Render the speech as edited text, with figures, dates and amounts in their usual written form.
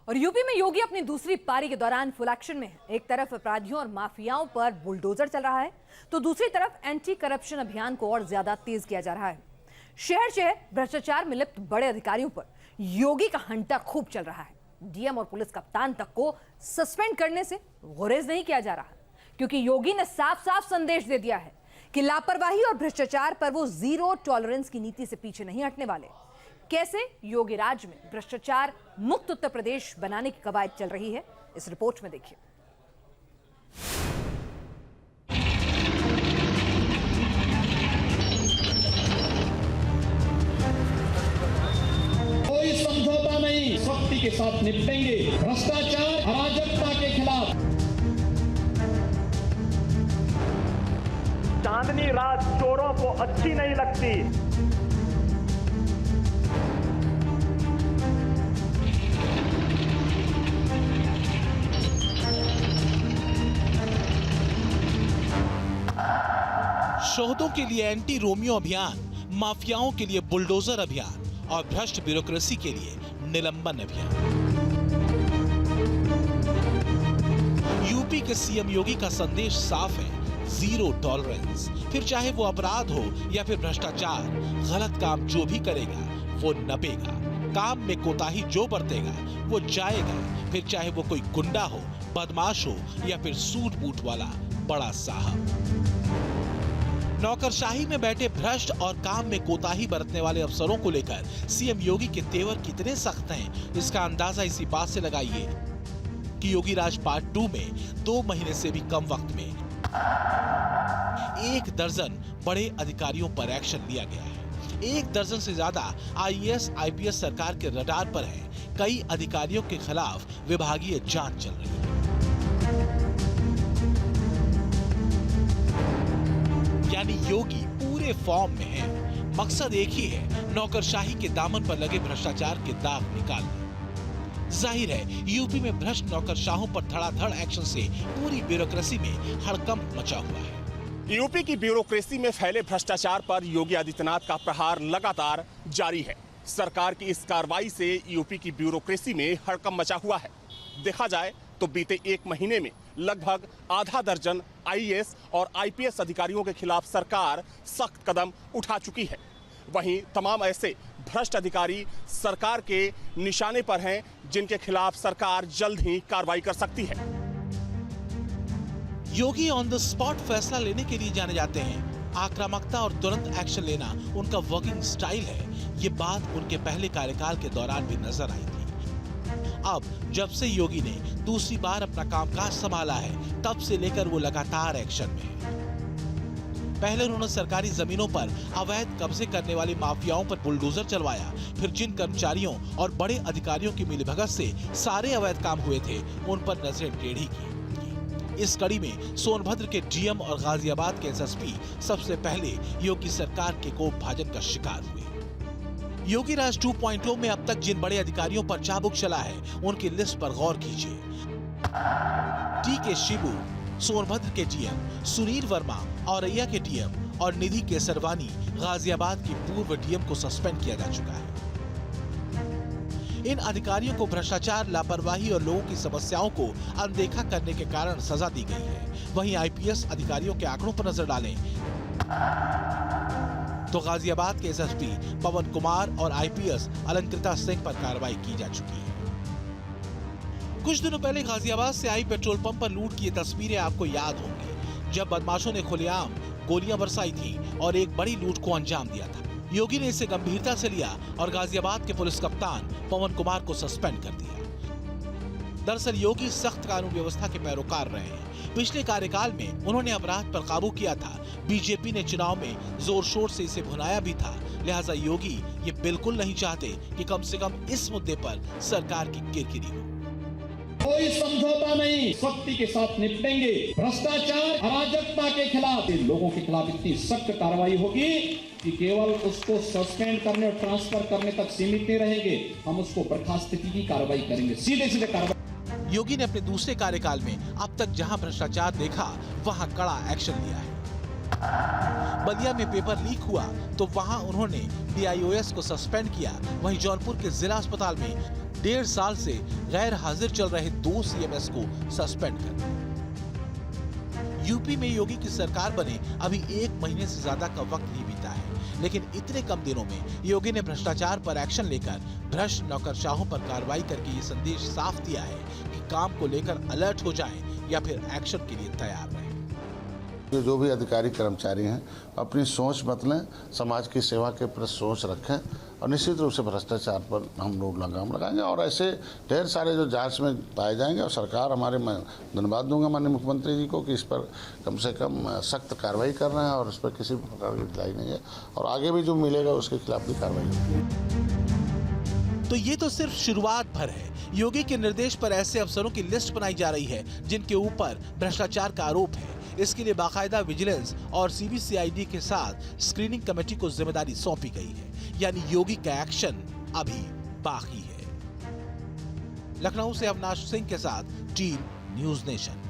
और यूपी में योगी अपनी दूसरी पारी के दौरान फुल एक्शन में है। एक तरफ अपराधियों और माफियाओं पर बुलडोजर चल रहा है, तो दूसरी तरफ एंटी करप्शन अभियान को और ज्यादा तेज किया जा रहा है। शहर शहर भ्रष्टाचार में लिप्त बड़े अधिकारियों पर योगी का हंटा खूब चल रहा है। डीएम और पुलिस कप्तान तक को सस्पेंड करने से गुरेज नहीं किया जा रहा, क्योंकि योगी ने साफ साफ संदेश दे दिया है कि लापरवाही और भ्रष्टाचार पर वो जीरो टॉलरेंस की नीति से पीछे नहीं हटने वाले। कैसे योगी राज में भ्रष्टाचार मुक्त उत्तर प्रदेश बनाने की कवायद चल रही है, इस रिपोर्ट में देखिए। कोई समझौता नहीं, सख्ती के साथ निपटेंगे भ्रष्टाचार अराजकता के खिलाफ। चांदनी रात चोरों को अच्छी नहीं लगती। शोधों के लिए एंटी रोमियो अभियान, माफियाओं के लिए बुलडोजर अभियान और भ्रष्ट ब्यूरोक्रेसी के लिए निलंबन अभियान। यूपी के सीएम योगी का संदेश साफ है, जीरो टॉलरेंस। फिर चाहे वो अपराध हो या फिर भ्रष्टाचार, गलत काम जो भी करेगा वो नपेगा। काम में कोताही जो बरतेगा वो जाएगा, फिर चाहे वो कोई गुंडा हो, बदमाश हो या फिर सूट बूट वाला बड़ा साहब। नौकरशाही में बैठे भ्रष्ट और काम में कोताही बरतने वाले अफसरों को लेकर सीएम योगी के तेवर कितने सख्त हैं, इसका अंदाजा इसी बात से लगाइए कि योगी राज पार्ट 2 में 2 महीने से भी कम वक्त में 1 दर्जन बड़े अधिकारियों पर एक्शन लिया गया है। 1 दर्जन से ज्यादा आईएएस आईपीएस सरकार के रडार पर हैं। कई अधिकारियों के खिलाफ विभागीय जांच चल रही है। यानी योगी पूरे फॉर्म में है। मकसद एक ही है, नौकरशाही के दामन पर लगे भ्रष्टाचार के दाग निकालना। जाहिर है यूपी में भ्रष्ट नौकरशाहों पर धड़ाधड़ एक्शन से पूरी ब्यूरोक्रेसी में हड़कंप मचा हुआ है। यूपी की ब्यूरोक्रेसी में फैले भ्रष्टाचार पर योगी आदित्यनाथ का प्रहार लगातार जारी है। सरकार की इस कार्रवाई से यूपी की ब्यूरोक्रेसी में हड़कंप मचा हुआ है। देखा जाए तो बीते 1 महीने में लगभग आधा दर्जन आईएएस और आईपीएस अधिकारियों के खिलाफ सरकार सख्त कदम उठा चुकी है। वहीं तमाम ऐसे भ्रष्ट अधिकारी सरकार के निशाने पर हैं जिनके खिलाफ सरकार जल्द ही कार्रवाई कर सकती है। योगी ऑन द स्पॉट फैसला लेने के लिए जाने जाते हैं। आक्रामकता और तुरंत एक्शन लेना उनका वर्किंग स्टाइल है। ये बात उनके पहले कार्यकाल के दौरान भी नजर आई थी। अब जब से योगी ने दूसरी बार अपना कामकाज संभाला है, तब से लेकर वो लगातार एक्शन में है। पहले उन्होंने सरकारी जमीनों पर अवैध कब्जे करने वाले माफियाओं पर बुलडोजर चलवाया। फिर जिन कर्मचारियों और बड़े अधिकारियों की मिलीभगत से सारे अवैध काम हुए थे, उन पर नजरें टेढ़ी की। इस कड़ी में सोनभद्र के डीएम और गाजियाबाद के एसएसपी सबसे पहले योगी सरकार के कोप भाजन का शिकार हुए। योगी राज 2.0 में अब तक जिन बड़े अधिकारियों पर चाबुक चला है, उनकी लिस्ट पर गौर कीजिए। टी.के. शिबू, सोनभद्र के डीएम, सुनील वर्मा औरैया के डीएम और निधि केसरवानी गाजियाबाद की पूर्व डीएम को सस्पेंड किया जा चुका है। इन अधिकारियों को भ्रष्टाचार, लापरवाही और लोगों की समस्याओं को अनदेखा करने के कारण सजा दी गई है। वहीं आईपीएस अधिकारियों के आंकड़ों पर नजर डालें तो गाजियाबाद के एसएसपी पवन कुमार और आईपीएस अलंकृता सिंह पर कार्रवाई की जा चुकी है। कुछ दिनों पहले गाजियाबाद से आई पेट्रोल पंप पर लूट की ये तस्वीरें आपको याद होंगी, जब बदमाशों ने खुलेआम गोलियां बरसाई थी और एक बड़ी लूट को अंजाम दिया था। योगी ने इसे गंभीरता से लिया और गाजियाबाद के पुलिस कप्तान पवन कुमार को सस्पेंड कर दिया। दरअसल योगी सख्त कानून व्यवस्था के पैरोकार रहे हैं। पिछले कार्यकाल में उन्होंने अपराध पर काबू किया था। बीजेपी ने चुनाव में जोर शोर से इसे भुनाया भी था। लिहाजा योगी ये बिल्कुल नहीं चाहते कि कम से कम इस मुद्दे पर सरकार की किरकिरी हो। कोई समझौता नहीं, सख्ती के साथ निपटेंगे भ्रष्टाचार अराजकता के खिलाफ। लोगों के खिलाफ इतनी सख्त कार्रवाई होगी कि केवल उसको सस्पेंड करने और ट्रांसफर करने तक सीमित नहीं रहेंगे, हम उसको बर्खास्तगी की कार्रवाई करेंगे, सीधे सीधे कार्रवाई। योगी ने अपने दूसरे कार्यकाल में अब तक जहां भ्रष्टाचार देखा, वहां कड़ा एक्शन लिया है। बलिया में पेपर लीक हुआ तो वहां उन्होंने डीआईओएस को सस्पेंड किया। वहीं जौनपुर के जिला अस्पताल में 1.5 साल से गैर हाजिर चल रहे 2 सीएमएस को सस्पेंड कर दिया। यूपी में योगी की सरकार बने अभी 1 महीने से ज्यादा का वक्त नहीं बीता है, लेकिन इतने कम दिनों में योगी ने भ्रष्टाचार पर एक्शन लेकर भ्रष्ट नौकरशाहों पर कार्रवाई करके ये संदेश साफ दिया है कि काम को लेकर अलर्ट हो जाएं या फिर एक्शन के लिए तैयार रहें। जो भी अधिकारी कर्मचारी हैं अपनी सोच बदलें, समाज की सेवा के प्रति सोच रखें और निश्चित रूप से भ्रष्टाचार पर हम लोग लगाम लगाएंगे और ऐसे ढेर सारे जो जांच में पाए जाएंगे। और सरकार हमारे, मैं धन्यवाद दूंगा माननीय मुख्यमंत्री जी को कि इस पर कम से कम सख्त कार्रवाई कर रहे हैं और इस पर किसी प्रकार की ढिलाई नहीं है और आगे भी जो मिलेगा उसके खिलाफ भी कार्रवाई होगी। तो ये तो सिर्फ शुरुआत भर है। योगी के निर्देश पर ऐसे अफसरों की लिस्ट बनाई जा रही है जिनके ऊपर भ्रष्टाचार का आरोप है। इसके लिए बाकायदा विजिलेंस और सीबीसीआईडी के साथ स्क्रीनिंग कमेटी को जिम्मेदारी सौंपी गई है, यानी योगी का एक्शन अभी बाकी है। लखनऊ से अविनाश सिंह के साथ टीम न्यूज़ नेशन।